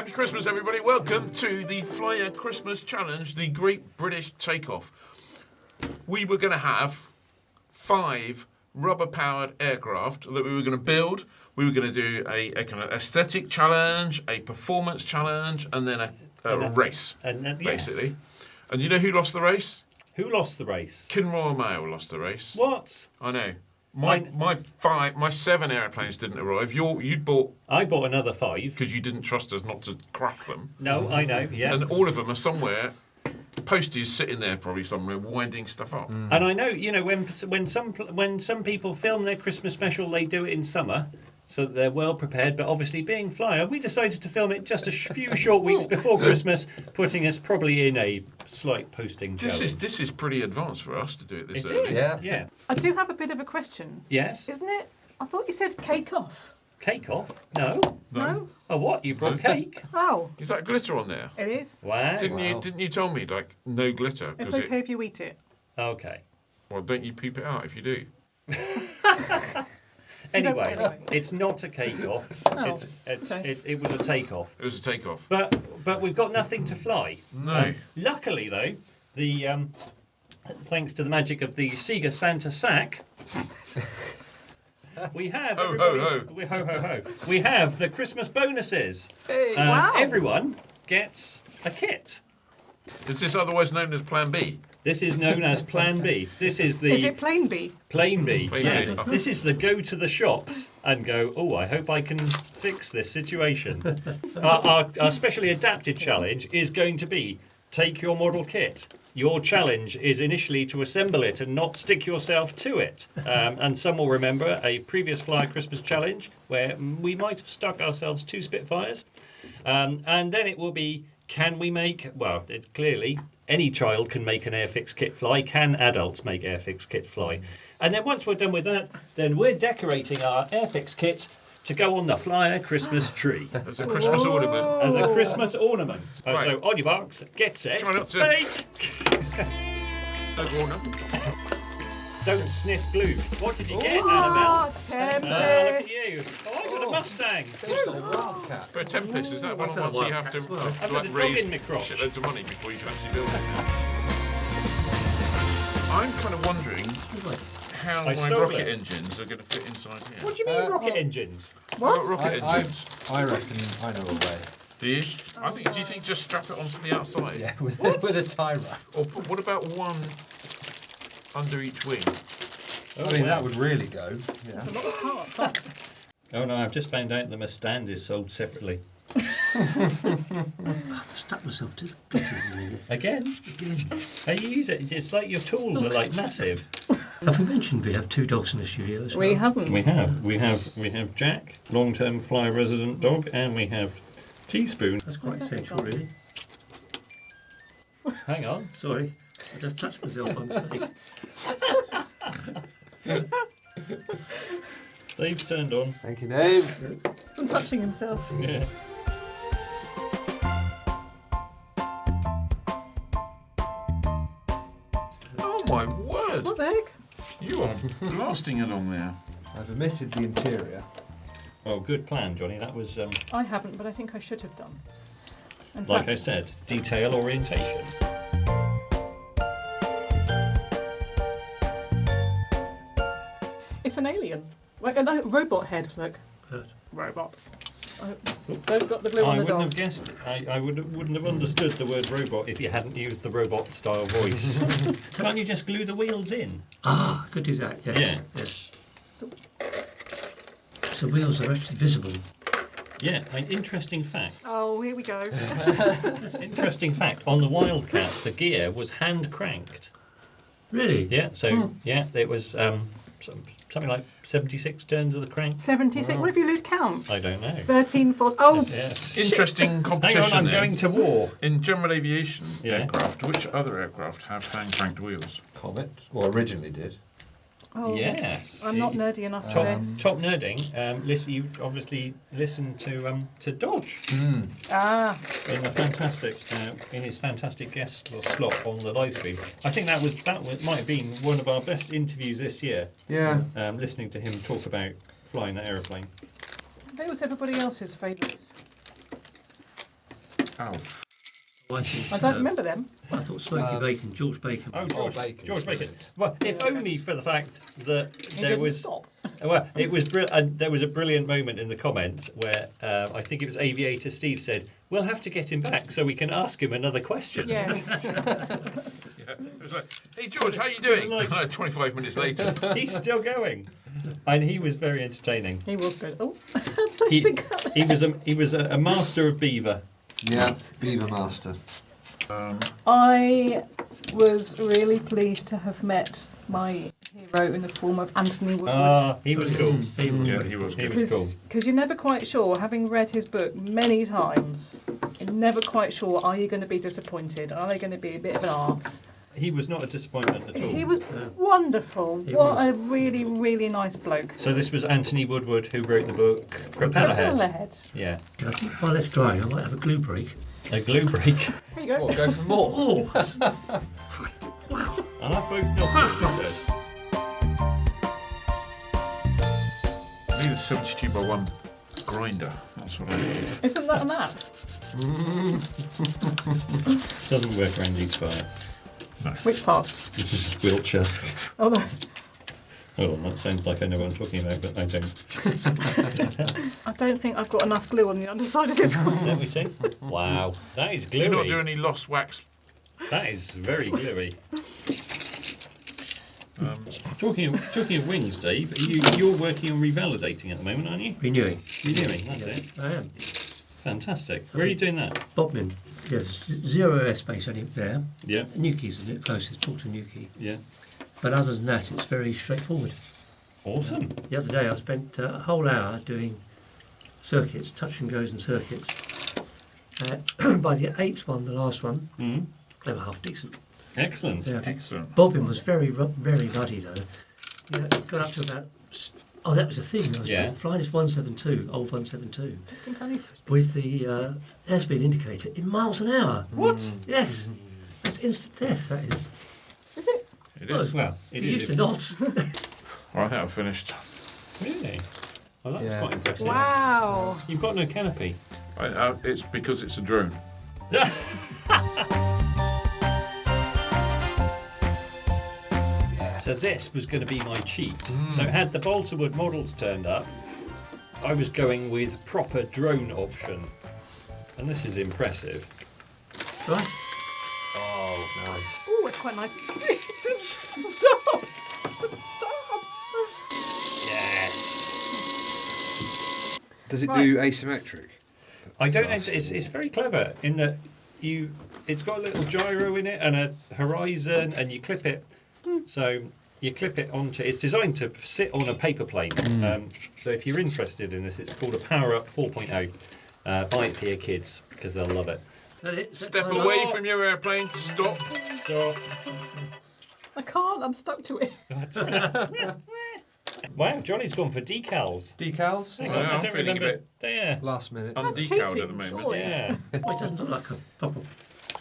Happy Christmas, everybody. Welcome to the Flyer Christmas Challenge, the Great British Takeoff. We were going to have 5 rubber-powered aircraft that we were going to build. We were going to do a kind of aesthetic challenge, a performance challenge, and then a race, basically. Yes. And you know who lost the race? Who lost the race? Kinroyal Mail lost the race. What? I know. My 7 airplanes didn't arrive. I bought another 5 because you didn't trust us not to crack them. No, I know. Yeah. And all of them are somewhere. Posties sitting there probably somewhere winding stuff up. And I know, when some people film their Christmas special, they do it in summer, so that they're well prepared. But obviously, being Flyer, we decided to film it just a few short weeks before Christmas, putting us probably in a slight posting challenge. This is pretty advanced for us to do it this early. It is, yeah. I do have a bit of a question. Yes. Isn't it? I thought you said cake off. Cake off? No. No? Oh, what? You brought cake? Oh. Is that glitter on there? It is. Wow. Didn't you tell me, like, no glitter? It's okay if you eat it. Okay. Well, don't you poop it out if you do? Anyway, it's not a cake off. Oh, It was a take off. It was a takeoff. But we've got nothing to fly. No. Luckily, though, the thanks to the magic of the Sega Santa sack, we have We have the Christmas bonuses. Hey. Wow. Everyone gets a kit. Is this otherwise known as Plan B? This is known as Plan B. This is the Is it plain B? Plain B. Plain Yes. B. This is the go to the shops and go, oh, I hope I can fix this situation. Our specially adapted challenge is going to be take your model kit. Your challenge is initially to assemble it and not stick yourself to it. And some will remember a previous Flyer Christmas challenge where we might have stuck ourselves 2 Spitfires. And then it will be, can we make, well, it's clearly any child can make an Airfix kit fly. Can adults make Airfix kit fly? And then once we're done with that, then we're decorating our Airfix kit to go on the Flyer Christmas tree. As a Christmas ornament. As a Christmas ornament. Right. So on your box, get set, Try not to- bake! Don't sniff glue. What did you get, Annabelle? Tempest. Look at you. Oh, I got a Mustang. Wildcat. For a Tempest, is that one of the ones you have to I've got like the dog raise in my crotch. shitloads of money before you can actually build it? I'm kind of wondering how I my stole rocket it. engines are going to fit inside here. What do you mean rocket engines? What? Rocket engines. I reckon I know a way. Do you? Do you think just strap it onto the outside? Yeah, with a tie wrap. Or what about one under each wing? I mean, that would really go. Yeah. There's a lot of parts, aren't there? Oh no, I've just found out that my stand is sold separately. I've stuck myself to the glitter. Again? How you use it? It's like your tools are like massive. Have we mentioned we have 2 dogs in the studio as well? We haven't. We have Jack, long-term Flyer resident dog, and we have Teaspoon. That's quite essential, really. Hang on. Sorry, I just touched myself on mistake. Dave's turned on. Thank you, Dave. I'm touching himself. Yeah. Oh my word! What the heck? You are blasting along there. I've omitted the interior. Oh, good plan, Johnny. That was, I haven't, but I think I should have done. In like fact, I said, detail orientation. it's an alien. Like a robot head, look. Good. Robot. They've got the glue on I the wouldn't dog. have guessed it. I wouldn't have understood the word robot if you hadn't used the robot-style voice. Can't you just glue the wheels in? Ah, could do that, yes. Yeah. Yes. So wheels are actually visible. Yeah, an interesting fact. Oh, here we go. Interesting fact, on the Wildcat, the gear was hand-cranked. Really? Yeah, so, yeah, it was something like 76 turns of the crank. 76. What if you lose count? I don't know. 13, 14. Oh, Yes. Interesting Hang competition. on, I'm there. going to war. In general aviation Yeah. aircraft, which other aircraft have hand-cranked wheels? Comet. Well, originally did. oh. Yes. I'm not nerdy enough for Top, this. top nerding. Listen, you obviously listened to Dodge Ah, in his fantastic guest slot on the live stream. I think that might have been one of our best interviews this year. Yeah. Listening to him talk about flying that aeroplane. that was everybody else's favourites. Alf. I don't remember them. I thought Smoky Bacon, George Bacon. Oh, Bacon. George Bacon. Well, if only for the fact that He there didn't was. stop. Well, it was there was a brilliant moment in the comments where I think it was Aviator Steve said, "We'll have to get him back so we can ask him another question." Yes. Yeah. It was like, hey George, how you doing? Like- 25 minutes later. He's still going, and he was very entertaining. He was good. Oh, that's so He, stick up. he was a master of beaver. Yeah, Beaver Master. I was really pleased to have met my hero in the form of Anthony Woodward. He was cool. He was Yeah, he was He good. was cool. Because you're never quite sure, having read his book many times, you're never quite sure, are you going to be disappointed? Are they going to be a bit of an arse? He was not a disappointment at all. He was wonderful. He What was. a really, really nice bloke. So this was Anthony Woodward who wrote the book Propellerhead. Propellerhead. Yeah, I think while that's drying, I might have a glue break. a glue break. Here you go. What, go for more? Oh, And I both know what she said. I need a 72x1 grinder. That's what I need. Isn't that an app? Doesn't work around these parts. Which parts? This is Wiltshire. Oh, no. Oh, that sounds like I know what I'm talking about, but I don't. I don't think I've got enough glue on the underside of this one. Let me see. Wow, that is gluey. You're not doing any lost wax. That is very gluey. Talking of wings, Dave, you're working on revalidating at the moment, aren't you? renewing. Renewing, that's Yes, it. I am. Fantastic. Where are you doing that? Bodmin. Yes, zero airspace only there. Yeah, Newquay's the closest. Talk to Newquay. yeah. But other than that, it's very straightforward. Awesome. The other day, I spent a whole hour doing circuits, touch and goes and circuits. By the eighth one, the last one, Mm. they were half decent. Excellent. Yeah. Excellent. Bobbin was very ruddy though. Yeah, it got up to about. Oh, that was the thing. I was Yeah. flying this 172, old 172, I think I need to. with the airspeed indicator in miles an hour. What? Yes, that's instant death. That is. Is it? It is. Well, it You is. used to not. Well, I think I've finished. Really? Well, that's Yeah. quite impressive. Wow. You've got no canopy. It's because it's a drone. So this was going to be my cheat. So had the Balsawood models turned up, I was going with proper drone option. And this is impressive. Right. Oh, nice. Oh, it's quite nice. Stop! Stop! Yes. Does it Right. do asymmetric? I don't know. It's very clever in that it's got a little gyro in it and a horizon, and you clip it. So you clip it onto. It's designed to sit on a paper plane. So if you're interested in this, it's called a Power Up 4.0. Buy it for your kids because they'll love it. Step away from your airplane. Stop. Stop. I can't, I'm stuck to it. Wow, Johnny's gone for decals. Decals? Hang Oh, on, yeah, I I'm don't feeling a remember. bit- Yeah. Last minute. That's Undecaled cheating, at the moment. surely. Yeah. Well, it doesn't look like a proper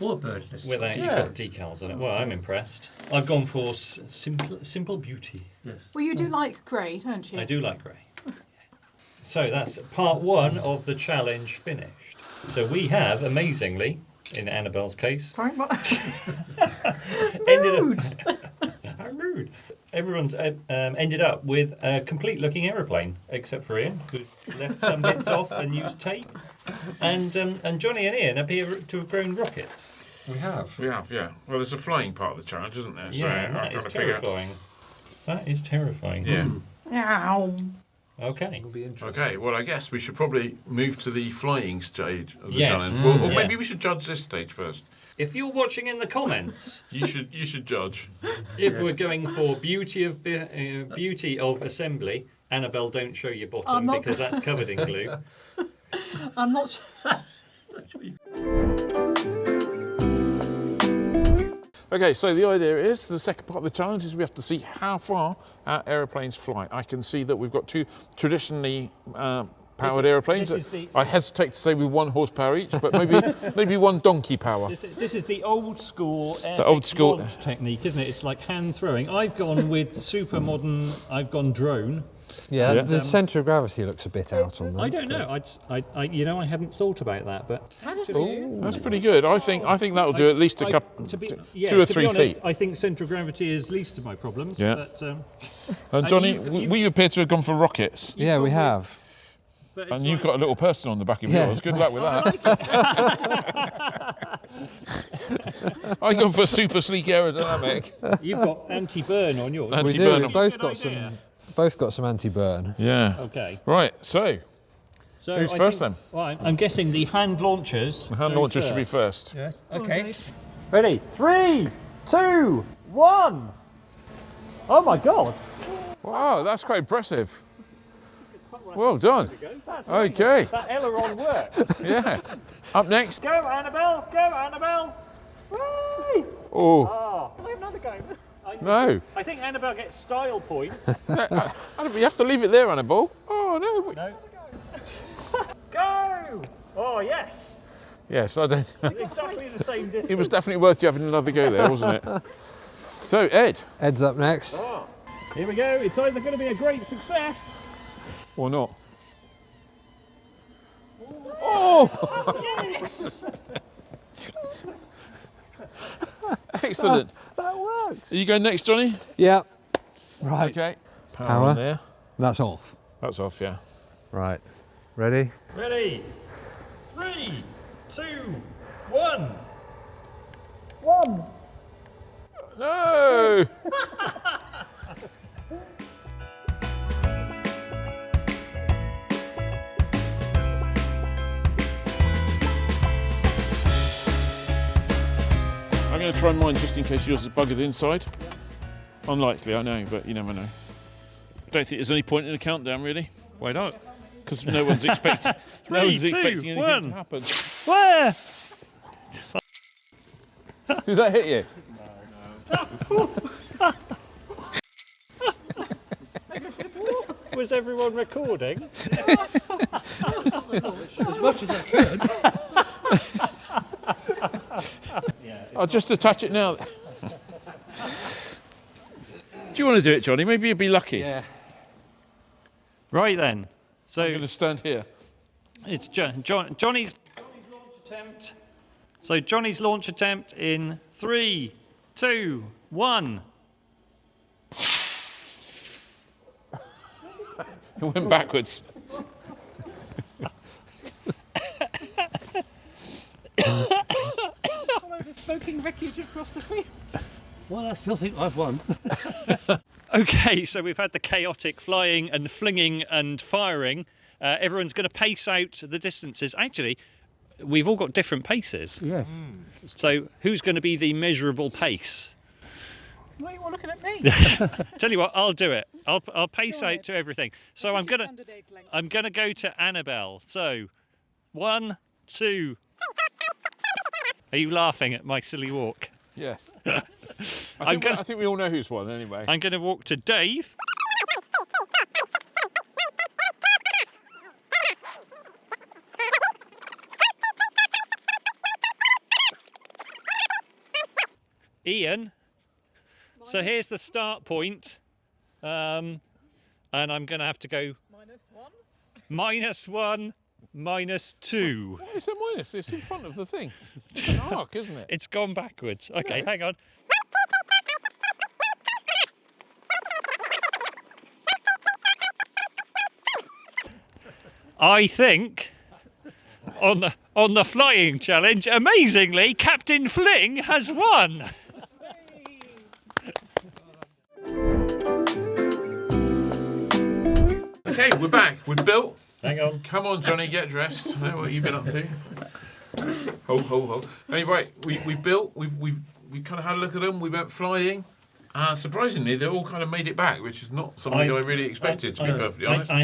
warbird. Without you've got decals on it. Well, I'm impressed. I've gone for simple beauty. Yes. Well, you do like grey, don't you? I do like grey. So that's part one of the challenge finished. So we have, amazingly, in Annabelle's case, Sorry, what? ended up. How rude. Everyone's ended up with a complete looking aeroplane, except for Ian, who's left some bits off and used tape. And Johnny and Ian appear to have grown rockets. We have. We have, yeah. Well, there's a flying part of the challenge, isn't there? Yeah, I've that is got to figure out. terrifying. That is terrifying. Yeah. Ow. Okay. It'll be interesting. Okay, well, I guess we should probably move to the flying stage of the Yes. challenge. Or Yeah. maybe we should judge this stage first. If you're watching in the comments, You should judge. if we're going for beauty of assembly, Annabelle, don't show your bottom I'm not- because that's covered in glue. I'm not sure. Okay, so the idea is, the second part of the challenge is we have to see how far our aeroplanes fly. I can see that we've got two traditionally powered aeroplanes. this is the- I hesitate to say with 1 horsepower each, but maybe 1 donkey power. This is the old school The old school- launch technique, isn't it? It's like hand throwing. I've gone with super modern. I've gone drone. Yeah, Yeah. the centre of gravity looks a bit out on that. I don't know. I hadn't thought about that, but That's pretty good. I think that'll do at least a couple, to be, 2 or to 3 be honest, feet. I think central gravity is least of my problems. Yeah. But, And Johnny, you- we appear to have gone for rockets, Yeah, we gone with- have. but and it's you've like- got a little person on the back of Yeah. yours. Good luck with that. I've gone for super sleek aerodynamic. You've got anti-burn on yours. We do. Anti-burn. We've both Good got idea. some anti-burn. Yeah. Okay. Right. So So Who's I first think- then? Well, I'm guessing the hand launchers. the hand go launcher should be first. Yeah. Okay. Okay. Ready? 3, 2, 1. Oh my God. Wow, that's quite impressive. Well done. That's Okay. That aileron worked. Yeah. Up next. Go, Annabelle. Go, Annabelle. Whee! Oh Oh, Can I have another go? no. I think Annabelle gets style points. I don't, you have to leave it there, Annabelle. Oh no. No. Go! Oh yes. Yes, I don't. Exactly the same distance. It was definitely worth you having another go there, wasn't it? So Ed, Ed's up next. Oh, here we go. It's either going to be a great success. or not? Oh! Yes. Excellent. That works. Are you going next, Johnny? Yeah. Right. Okay. Power Power. on there. That's off. That's off, yeah. Right. Ready? Ready? 3, 2, 1. 1. No! I'm going to try mine just in case yours is buggered inside. Unlikely, I know, but you never know. Don't think there's any point in a countdown, really. Why not? Because no one's expecting. No 3, one's 2, expecting anything 1. to happen. Where? Did that hit you? Was everyone recording? As much as I could. I'll just attach it now. Do you want to do it, Johnny? Maybe you'd be lucky. Yeah. Right then. So I'm going to stand here. it's Johnny's launch attempt. So Johnny's launch attempt in 3, 2, 1. It went backwards. Follow the smoking wreckage across the field. Well, I still think I've won. Okay, so we've had the chaotic flying and flinging and firing. Everyone's going to pace out the distances. Actually, we've all got different paces. Yes. So who's going to be the measurable pace? Why are you all looking at me? Tell you what, I'll do it. I'll pace Go out ahead. to everything. So I'm gonna Standard egg length. I'm gonna go to Annabelle. So 1, 2. Are you laughing at my silly walk? Yes. I'm I think we all know who's won anyway. I'm gonna walk to Dave. Ian. So here's the start point. And I'm going to have to go -1. -1, -2. Why is it minus? It's in front of the thing. It's an arc, isn't it? It's gone backwards. Okay, No. hang on. I think on the flying challenge, amazingly, Captain Fling has won. Okay, we're back. We're built. Hang on. Come on, Johnny, get dressed. I know what you've been up to. Ho. Anyway, we've built. We've kind of had a look at them. We went flying. Surprisingly, they all kind of made it back, which is not something I really expected, to be perfectly honest. I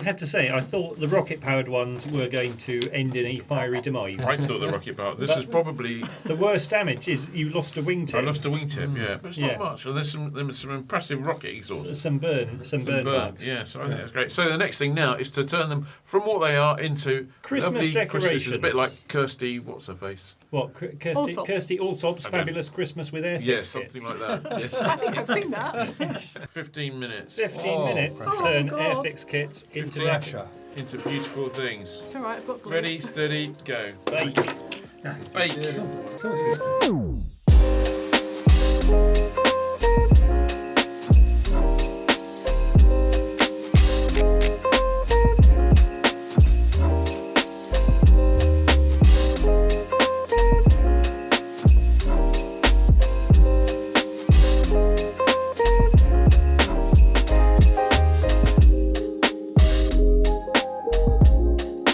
had to say, I thought the rocket-powered ones were going to end in a fiery demise. I thought the rocket power. This is probably. The worst damage is you lost a wingtip. I lost a wingtip, yeah, but it's Yeah. not much. And there's some impressive rocket exhausts. Some burn bugs. Yeah, so I think that's great. So the next thing now is to turn them from what they are into Christmas lovely Christmas. It's a bit decorations. like Kirsty, what's her face? What, Allsop. Kirsty Allsop's I don't- Fabulous Christmas with Airfix Yes, kits. something like that. Yes. I think I've seen that. 15 minutes 15 minutes to Oh, turn God. Airfix kits into Fifteen. into beautiful things. It's all right. I've got glue. Ready, steady, go. bake. Bake.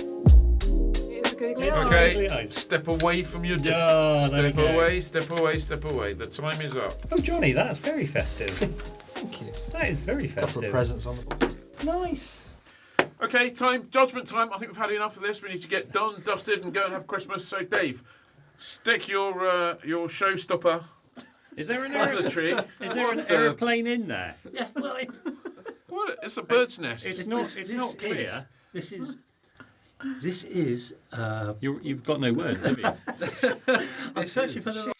It's a googly It's eye. Okay. Googly eyes. Step away from your desk. Oh, there we Step go. away, step away, step away. The time is up. Oh, Johnny, that's very festive. Thank you. That is very Couple of festive. presents on the board. Nice. Okay, time, judgment time. I think we've had enough of this. We need to get done, dusted, and go and have Christmas. So, Dave, stick your showstopper Is there an under the tree. is there an What the- aeroplane in there? Yeah, well, What? It's a bird's nest. It's not. It's not clear. This is. You've got no words, have you? I'm searching for the.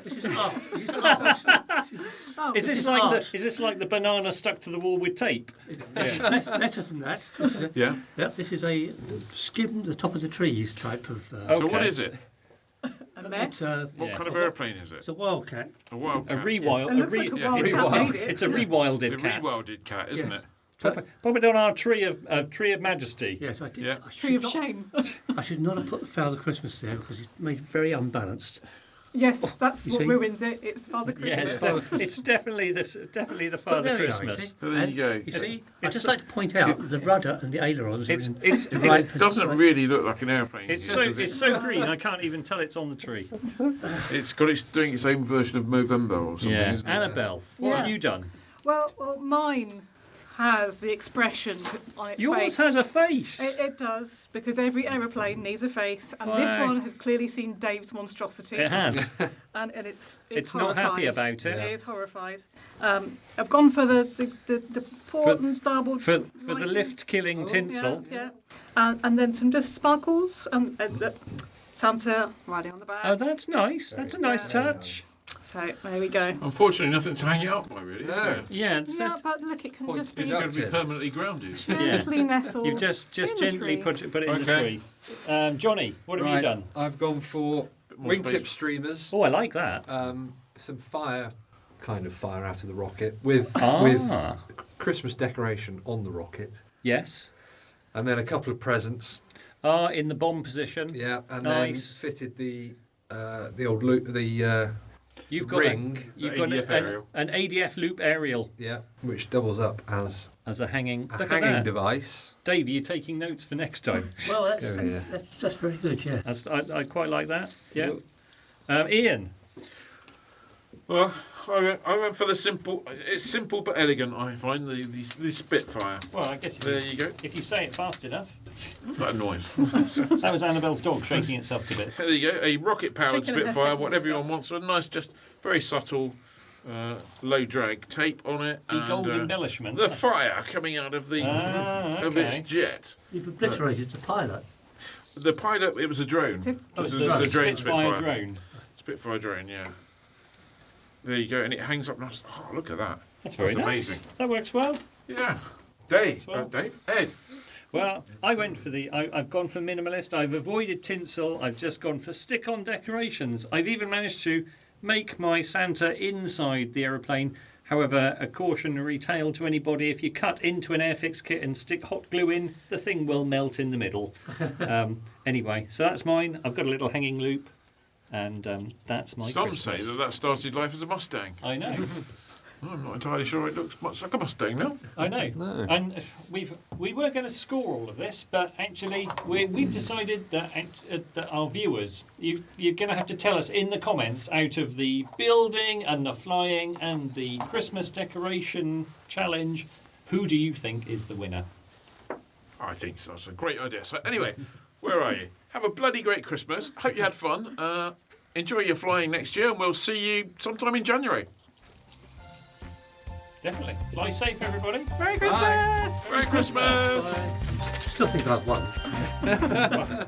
This is art. This is art. Is this is like art. is this like the banana stuck to the wall with tape? Better than that. This is a, Yeah. yeah, this is a skim the top of the trees type of. Oh. So, what Okay. is it? A mess. What Yeah. kind of aeroplane is it? It's a wildcat. A wildcat. A rewild. It looks like a yeah, wild cat rewild. made it. It's a A rewilded cat. rewilded cat, isn't Yes. it? Pop it on our tree of majesty. Yes, I did. Yeah. I Tree should of not, shame. I should not have put Father Christmas there because it's made it very unbalanced. Yes, that's You what see? ruins it. It's Father Yeah, Christmas. it's definitely the But Father there we are, you Christmas. see. So there you go. You see, I'd it's just so- like to point out the rudder and the ailerons are It's in it's the right It doesn't really look like an airplane. it's does so it? it's so green I can't even tell it's on the tree. It's doing its own version of Movember or something. Yeah, Isn't it? Annabelle, what Yeah. have you done? Well, mine has the expression on its Yours face. has a face. It does, because every aeroplane needs a face, and this Why? one has clearly seen Dave's monstrosity, It has. and it's It's not happy horrified. about it. It is horrified. I've gone for the port and starboard For the lighting. lift-killing tinsel. Yeah, and then some just sparkles and Santa riding on the back. Oh, that's nice. That's a nice Yeah. touch. So there we go. Unfortunately, nothing to hang it up by, really. No. No. Yeah, it's Yeah, but look, it can Point just to be It's going to be Yes. permanently grounded. gently nestled. you've just in the gently tree. put it in the Okay. tree. Johnny, what have you Right, done? I've gone for Bit more wing clip space. streamers, Oh, I like that. some fire out of the rocket with Ah, Christmas decoration on the rocket, yes. and then a couple of presents. In the bomb position. Yeah, and Nice. then fitted the old loop, the You've got ring. You've The got ADF aerial. an ADF loop aerial Yeah, which doubles up as as a hanging. a Look hanging at that. device. Dave, are you taking notes for next time? Well, go here. that's very good. Yes. I quite like that. Yeah. Ian. Well, I went for the simple. It's simple but elegant. I find the Spitfire. Well, I guess There you go. if you say it fast enough. That noise. That was Annabelle's dog shaking itself to bits. There you go. A rocket-powered Shaking her Spitfire, head in what everyone disgust. wants. A nice, just very subtle, low drag tape on it. The and, gold embellishment. the fire coming out of the of okay. its jet. You've obliterated the pilot. The pilot, it was a drone. It is- Oh, This it's is the a drone Spitfire Spitfire. drone. Spitfire drone, yeah. There you go, and it hangs up nice. Oh, look at that. That's very That's nice. amazing. That works well. Yeah. Dave, Well. Ed. Well, I went for I've gone for minimalist. I've avoided tinsel. I've just gone for stick-on decorations. I've even managed to make my Santa inside the aeroplane. However, a cautionary tale to anybody: if you cut into an Airfix kit and stick hot glue in, the thing will melt in the middle. Anyway, so that's mine. I've got a little hanging loop, and that's my Some Christmas. say that started life as a Mustang. I know. I'm not entirely sure it looks much like a Mustang now. I know. No. And we were going to score all of this, but actually we've decided that that our viewers, you're going to have to tell us in the comments, out of the building and the flying and the Christmas decoration challenge, who do you think is the winner? I think that's a great idea. So anyway, where are you? Have a bloody great Christmas. Hope you had fun. Enjoy your flying next year, and we'll see you sometime in January. Definitely. Fly safe, everybody. Merry Christmas! Merry Christmas! Still think I've won.